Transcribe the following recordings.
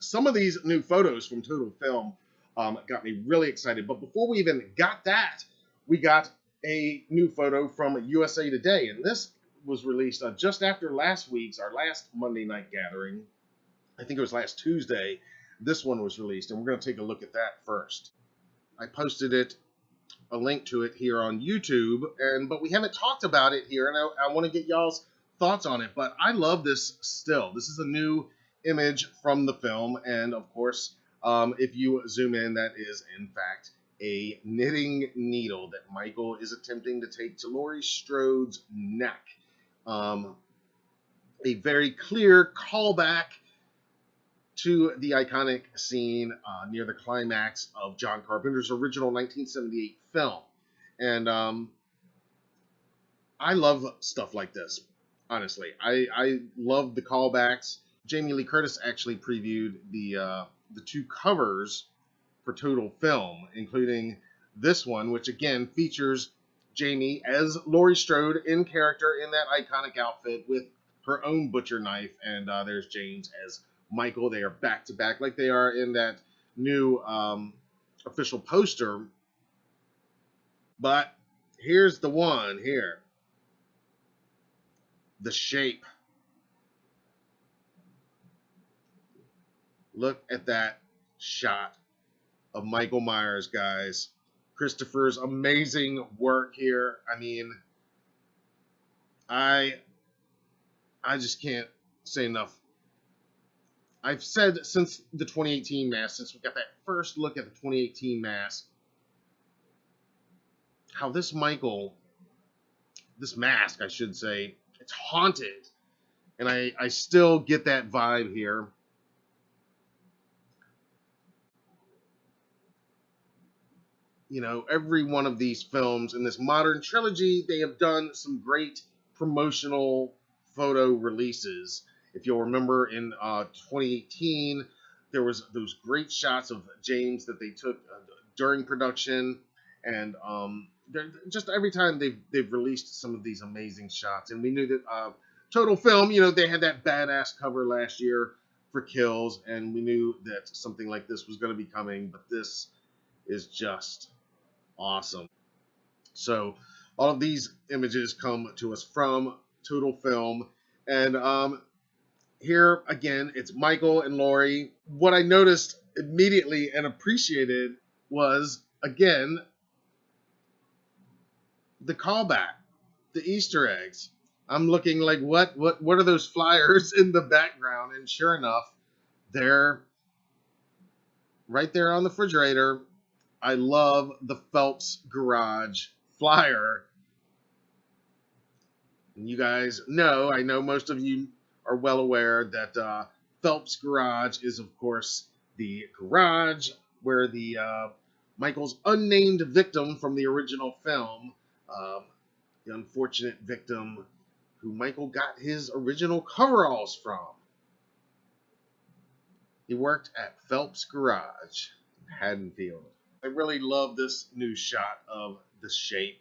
some of these new photos from Total Film got me really excited. But before we even got that, we got a new photo from USA Today, and this was released just after last week's, our last Monday night gathering. I think it was last Tuesday. This one was released, and we're going to take a look at that first. I posted a link to it here on YouTube, but we haven't talked about it here, and I want to get y'all's thoughts on it. But I love this still. This is a new image from the film, and of course, if you zoom in, that is in fact a knitting needle that Michael is attempting to take to Laurie Strode's neck. A very clear callback to the iconic scene near the climax of John Carpenter's original 1978 film. And I love stuff like this, honestly. I love the callbacks. Jamie Lee Curtis actually previewed the two covers for Total Film, including this one, which again features Jamie as Laurie Strode in character in that iconic outfit with her own butcher knife, and there's James as Michael. They are back to back like they are in that new official poster. But here's the one here. The shape. Look at that shot of Michael Myers, guys. Christopher's amazing work here. I mean, I just can't say enough. I've said since the 2018 mask, since we got that first look at the 2018 mask, how this mask, I should say, it's haunted. And I still get that vibe here. You know, every one of these films in this modern trilogy, they have done some great promotional photo releases. If you'll remember in 2018, there was those great shots of James that they took during production, and just every time they've released some of these amazing shots. And we knew that Total Film, you know, they had that badass cover last year for Kills, and we knew that something like this was going to be coming, but this is just awesome. So all of these images come to us from Total Film, and here again, it's Michael and Laurie. What I noticed immediately and appreciated was, again, the callback, the Easter eggs. I'm looking like, what are those flyers in the background? And sure enough, they're right there on the refrigerator. I love the Phelps Garage flyer. And you guys know, I know most of you are well aware that Phelps Garage is, of course, the garage where the Michael's unnamed victim from the original film, the unfortunate victim who Michael got his original coveralls from. He worked at Phelps Garage in Haddonfield. I really love this new shot of the shape.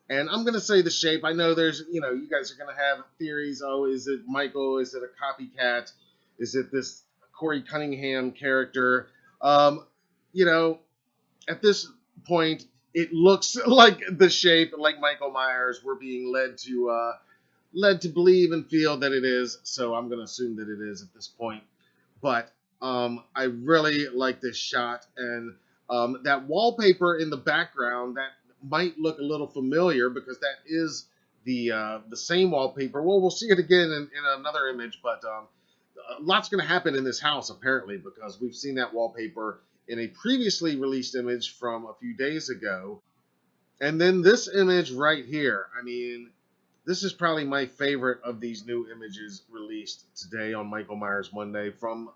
And I'm going to say the shape. I know there's, you know, you guys are going to have theories. Oh, is it Michael? Is it a copycat? Is it this Corey Cunningham character? You know, at this point, it looks like the shape, like Michael Myers. We're being led to believe and feel that it is. So I'm going to assume that it is at this point. But I really like this shot, and that wallpaper in the background, that might look a little familiar because that is the same wallpaper. Well, we'll see it again in another image, but lots going to happen in this house apparently, because we've seen that wallpaper in a previously released image from a few days ago. And then this image right here. I mean, this is probably my favorite of these new images released today on Michael Myers Monday from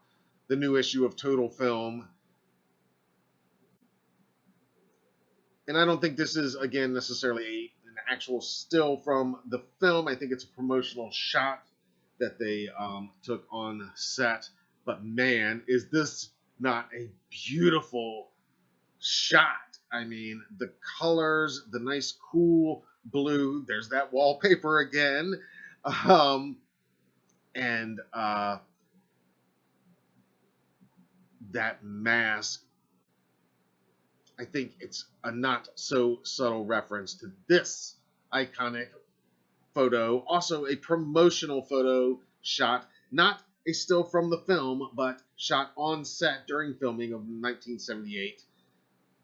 the new issue of Total Film. And I don't think this is, again, necessarily an actual still from the film. I think it's a promotional shot that they took on set. But man, is this not a beautiful shot? I mean, the colors, the nice cool blue. There's that wallpaper again. And that mask, I think it's a not so subtle reference to this iconic photo. Also, a promotional photo shot, not a still from the film, but shot on set during filming of 1978.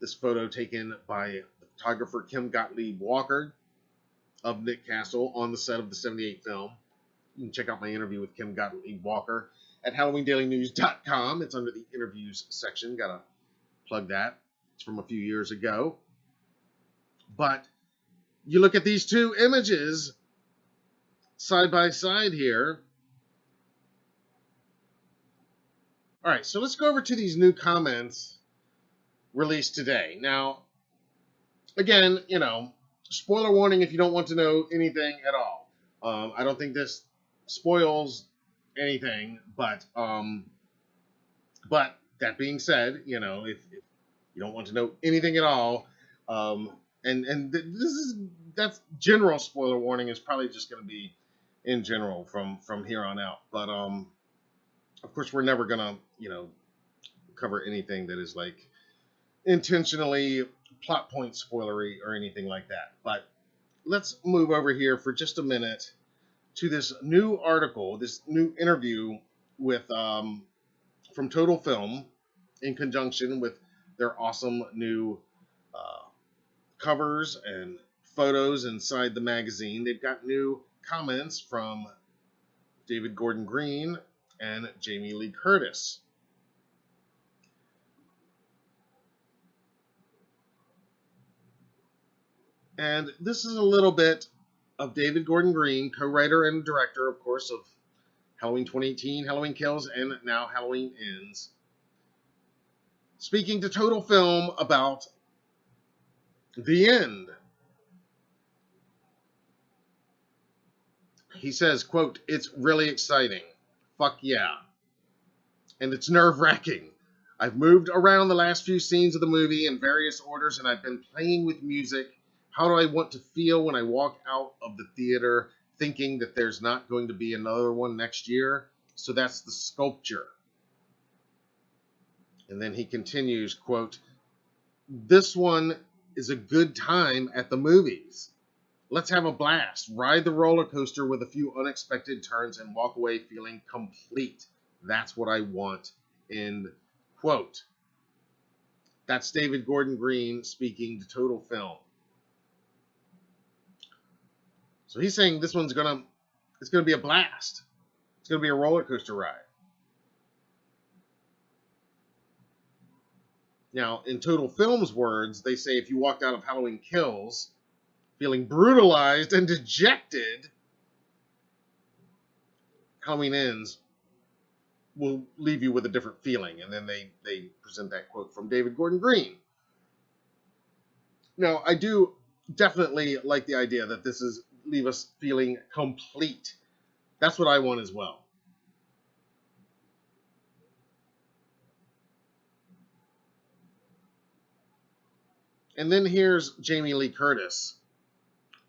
This photo taken by photographer Kim Gottlieb Walker of Nick Castle on the set of the 78 film. You can check out my interview with Kim Gottlieb Walker at HalloweenDailyNews.com. It's under the interviews section. Gotta plug that. It's from a few years ago. But you look at these two images side by side here. All right, so let's go over to these new comments released today. Now, again, spoiler warning if you don't want to know anything at all. I don't think this spoils anything, but that being said, if you don't want to know anything at all, that's general spoiler warning is probably just going to be in general from here on out. But of course, we're never gonna cover anything that is like intentionally plot point spoilery or anything like that. But let's move over here for just a minute to this new article, this new interview with from Total Film in conjunction with their awesome new covers and photos inside the magazine. They've got new comments from David Gordon Green and Jamie Lee Curtis. And this is a little bit of David Gordon Green, co-writer and director, of course, of Halloween 2018, Halloween Kills, and now Halloween Ends, speaking to Total Film about the end. He says, quote, "It's really exciting. Fuck yeah. And it's nerve-wracking. I've moved around the last few scenes of the movie in various orders, and I've been playing with music. How do I want to feel when I walk out of the theater thinking that there's not going to be another one next year? So that's the sculpture." And then he continues, quote, "This one is a good time at the movies. Let's have a blast, ride the roller coaster with a few unexpected turns, and walk away feeling complete. That's what I want." End quote. That's David Gordon Green speaking to Total Film. So he's saying this one's gonna be a blast. It's gonna be a roller coaster ride. Now, in Total Film's words, they say if you walked out of Halloween Kills feeling brutalized and dejected, Halloween Ends will leave you with a different feeling. And then they present that quote from David Gordon Green. Now, I do definitely like the idea that this is leave us feeling complete. That's what I want as well. And then here's Jamie Lee Curtis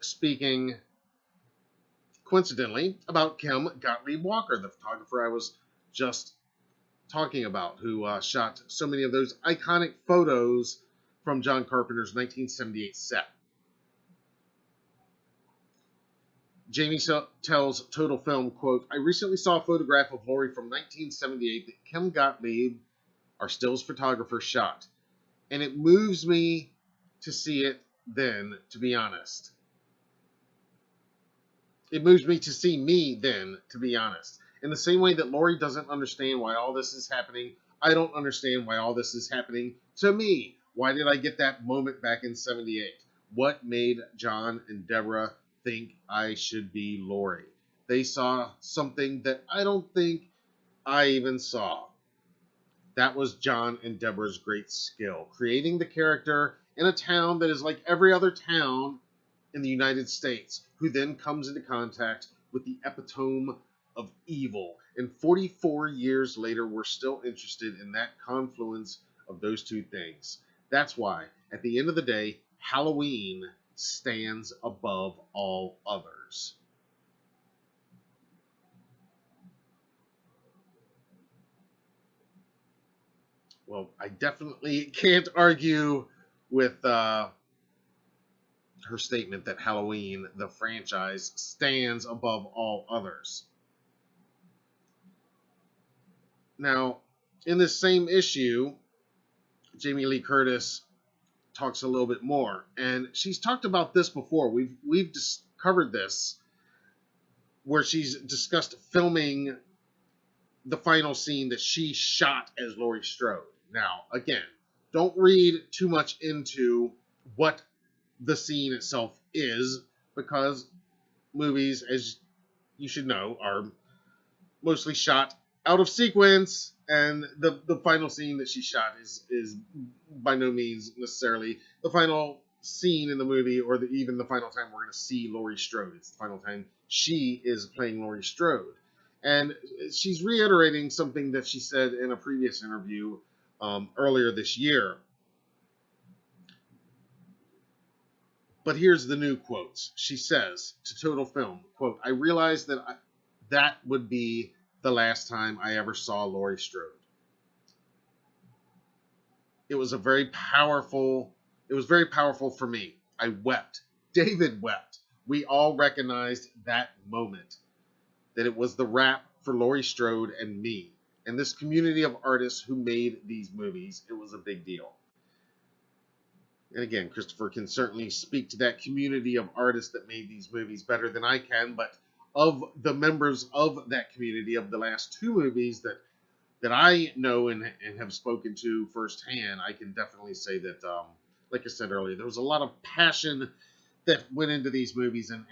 speaking, coincidentally, about Kim Gottlieb Walker, the photographer I was just talking about, who shot so many of those iconic photos from John Carpenter's 1978 set. Jamie tells Total Film, quote, "I recently saw a photograph of Laurie from 1978 that Kim Gottlieb, our stills photographer, shot. And it moves me to see it then, to be honest. It moves me to see me then, to be honest. In the same way that Laurie doesn't understand why all this is happening, I don't understand why all this is happening to me. Why did I get that moment back in 78? What made John and Deborah think I should be Laurie? They saw something that I don't think I even saw. That was John and Deborah's great skill, creating the character in a town that is like every other town in the United States, who then comes into contact with the epitome of evil. And 44 years later, we're still interested in that confluence of those two things. That's why, at the end of the day, Halloween stands above all others." Well, I definitely can't argue with her statement that Halloween, the franchise, stands above all others. Now, in this same issue, Jamie Lee Curtis talks a little bit more, and she's talked about this before. We've covered this, where she's discussed filming the final scene that she shot as Laurie Strode. Now, again, don't read too much into what the scene itself is, because movies, as you should know, are mostly shot out of sequence, and the final scene that she shot is by no means necessarily the final scene in the movie, or even the final time we're going to see Laurie Strode. It's the final time she is playing Laurie Strode. And she's reiterating something that she said in a previous interview earlier this year. But here's the new quotes. She says to Total Film, quote, "I realized that that would be the last time I ever saw Laurie Strode. It was very powerful for me. I wept. David wept. We all recognized that moment, that it was the wrap for Laurie Strode and me. And this community of artists who made these movies, it was a big deal." And again, Christopher can certainly speak to that community of artists that made these movies better than I can, but of the members of that community of the last two movies that I know and have spoken to firsthand, I can definitely say that, like I said earlier, there was a lot of passion that went into these movies, and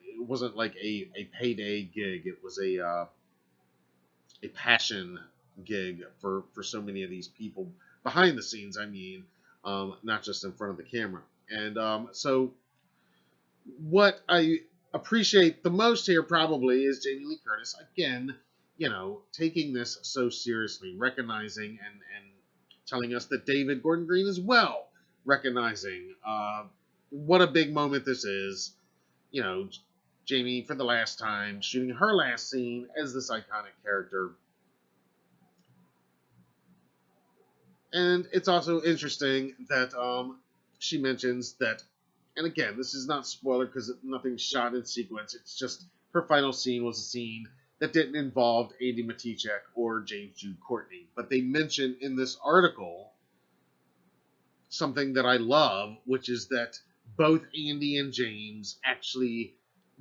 it wasn't like a payday gig. It was a passion gig for so many of these people behind the scenes. I mean, not just in front of the camera. And so, what I appreciate the most here probably is Jamie Lee Curtis again, taking this so seriously, recognizing and telling us that David Gordon Green as well, recognizing what a big moment this is. Jamie, for the last time, shooting her last scene as this iconic character. And it's also interesting that she mentions that, and again, this is not spoiler because nothing's shot in sequence. It's just her final scene was a scene that didn't involve Andi Matichak or James Jude Courtney. But they mention in this article something that I love, which is that both Andi and James actually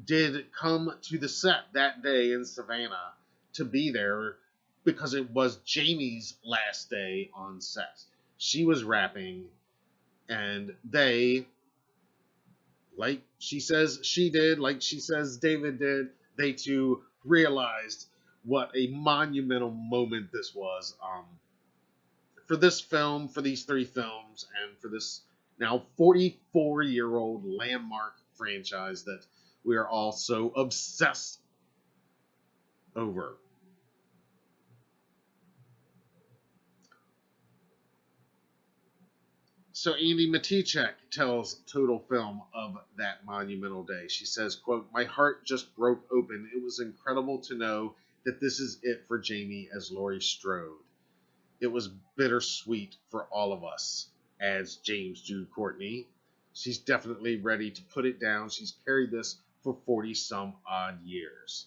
did come to the set that day in Savannah to be there, because it was Jamie's last day on set. She was wrapping, and they, like she says she did, like she says David did, they too realized what a monumental moment this was, for this film, for these three films, and for this now 44-year-old landmark franchise that we are all so obsessed over. So Andi Matichak tells Total Film of that monumental day. She says, quote, "My heart just broke open. It was incredible to know that this is it for Jamie as Laurie Strode. It was bittersweet for all of us," adds James Jude Courtney. "She's definitely ready to put it down. She's carried this for 40-some odd years."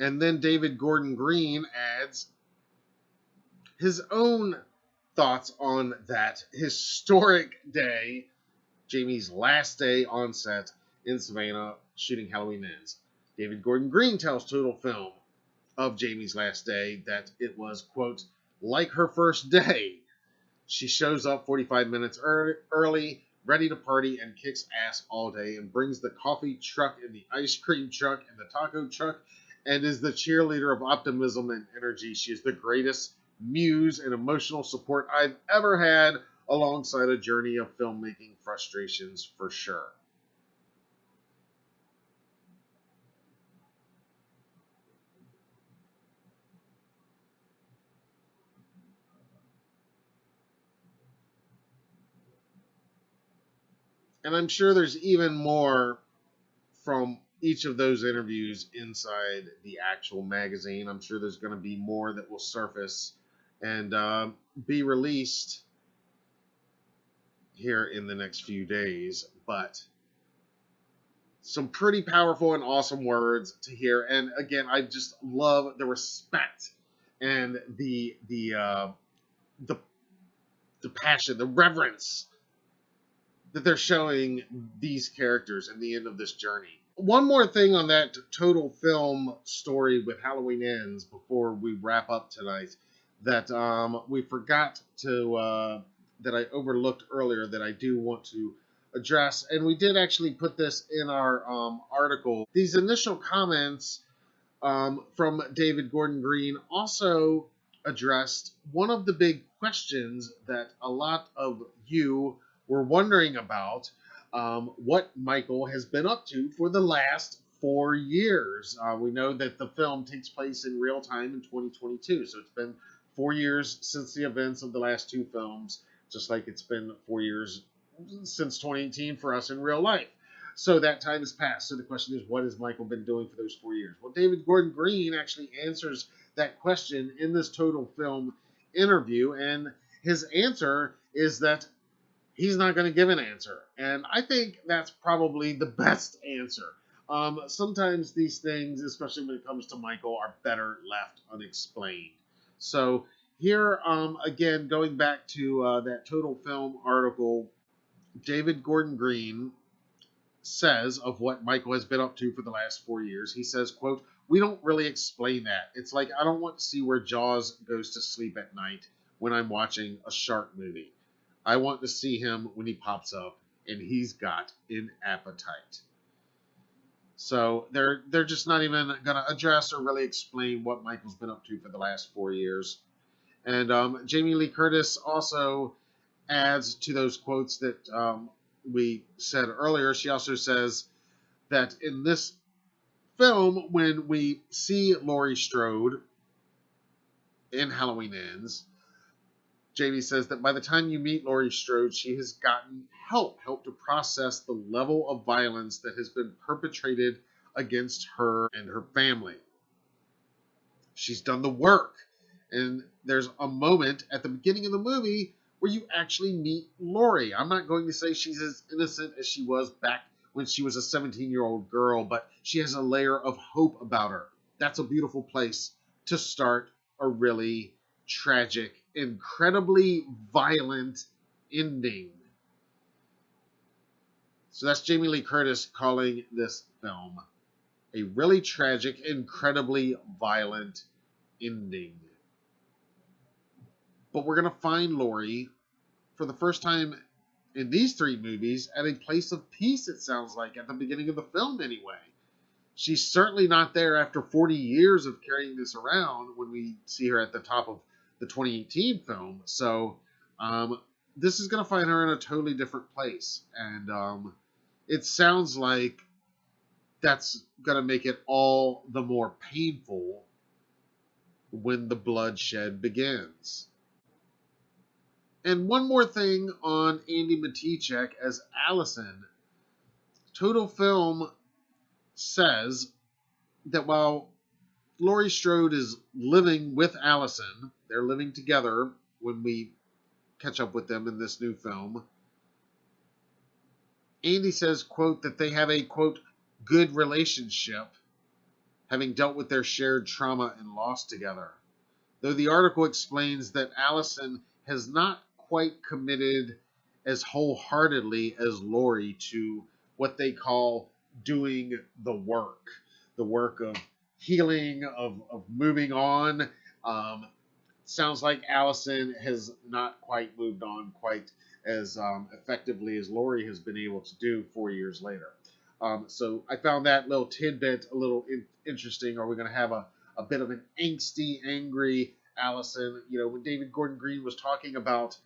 And then David Gordon Green adds his own thoughts on that historic day, Jamie's last day on set in Savannah shooting Halloween Ends. David Gordon Green tells Total Film of Jamie's last day that it was, quote, "like her first day. She shows up 45 minutes early, ready to party, and kicks ass all day, and brings the coffee truck and the ice cream truck and the taco truck, and is the cheerleader of optimism and energy. She is the greatest muse and emotional support I've ever had, alongside a journey of filmmaking frustrations for sure." And I'm sure there's even more from each of those interviews inside the actual magazine. I'm sure there's going to be more that will surface and be released here in the next few days. But some pretty powerful and awesome words to hear. And again, I just love the respect and the passion, the reverence that they're showing these characters in the end of this journey. One more thing on that total film story with Halloween Ends before we wrap up tonight that we forgot to that I overlooked earlier that I do want to address, and we did actually put this in our article. These initial comments from David Gordon Green also addressed one of the big questions that a lot of you were wondering about, what Michael has been up to for the last 4 years. We know that the film takes place in real time in 2022, so it's been 4 years since the events of the last two films, just like it's been 4 years since 2018 for us in real life. So that time has passed. So the question is, what has Michael been doing for those 4 years? Well, David Gordon Green actually answers that question in this total film interview, and his answer is that he's not going to give an answer. And I think that's probably the best answer. Sometimes these things, especially when it comes to Michael, are better left unexplained. So here, again, going back to that total film article, David Gordon Green says of what Michael has been up to for the last 4 years. He says, quote, "We don't really explain that. It's like I don't want to see where Jaws goes to sleep at night when I'm watching a shark movie. I want to see him when he pops up and he's got an appetite." So they're just not even going to address or really explain what Michael's been up to for the last 4 years. And Jamie Lee Curtis also adds to those quotes that we said earlier. She also says that in this film, when we see Laurie Strode in Halloween Ends, Jamie says that by the time you meet Laurie Strode, she has gotten help to process the level of violence that has been perpetrated against her and her family. She's done the work. And there's a moment at the beginning of the movie where you actually meet Laurie. I'm not going to say she's as innocent as she was back when she was a 17-year-old girl, but she has a layer of hope about her. That's a beautiful place to start a really tragic, incredibly violent ending. So that's Jamie Lee Curtis calling this film a really tragic, incredibly violent ending. But we're going to find Laurie for the first time in these three movies at a place of peace, it sounds like, at the beginning of the film anyway. She's certainly not there after 40 years of carrying this around when we see her at the top of the 2018 film. So this is going to find her in a totally different place. And it sounds like that's going to make it all the more painful when the bloodshed begins. And one more thing on Andi Matichak as Allison. Total Film says that while Laurie Strode is living with Allison, they're living together when we catch up with them in this new film, Andi says, quote, that they have a, quote, good relationship, having dealt with their shared trauma and loss together. Though the article explains that Allison has not quite committed as wholeheartedly as Laurie to what they call doing the work of healing, of moving on. Sounds like Allison has not quite moved on quite as effectively as Laurie has been able to do 4 years later. So I found that little tidbit a little interesting. Are we going to have a bit of an angsty, angry Allison? You know, when David Gordon Green was talking about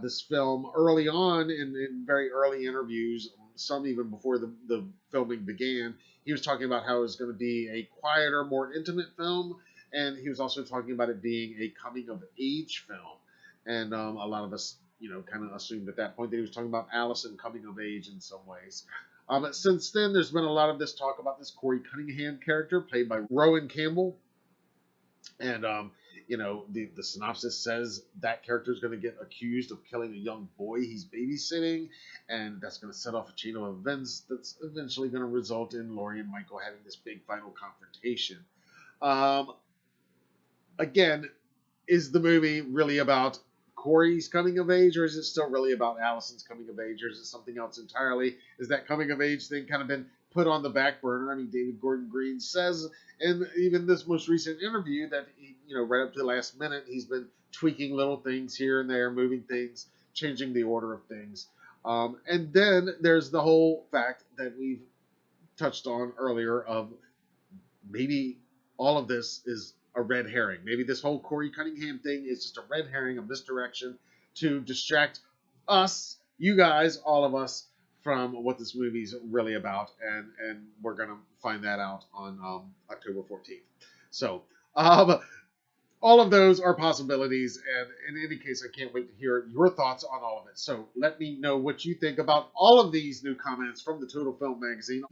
this film early on in very early interviews, some even before the filming began, he was talking about how it was going to be a quieter, more intimate film, and he was also talking about it being a coming-of-age film. And a lot of us, you know, kind of assumed at that point that he was talking about Allison coming of age in some ways. Since then, there's been a lot of this talk about this Corey Cunningham character played by Rowan Campbell. And the synopsis says that character is going to get accused of killing a young boy he's babysitting, and that's going to set off a chain of events that's eventually going to result in Laurie and Michael having this big final confrontation. Um, Again, is the movie really about Corey's coming of age, or is it still really about Allison's coming of age, or is it something else entirely? Is that coming of age thing kind of been put on the back burner? I mean, David Gordon Green says in even this most recent interview that right up to the last minute, he's been tweaking little things here and there, moving things, changing the order of things. And then there's the whole fact that we've touched on earlier of maybe all of this is a red herring. Maybe this whole Corey Cunningham thing is just a red herring, a misdirection to distract us, you guys, all of us, from what this movie's really about, and we're gonna find that out on October 14th. So, all of those are possibilities, and in any case, I can't wait to hear your thoughts on all of it. So let me know what you think about all of these new comments from the Total Film Magazine.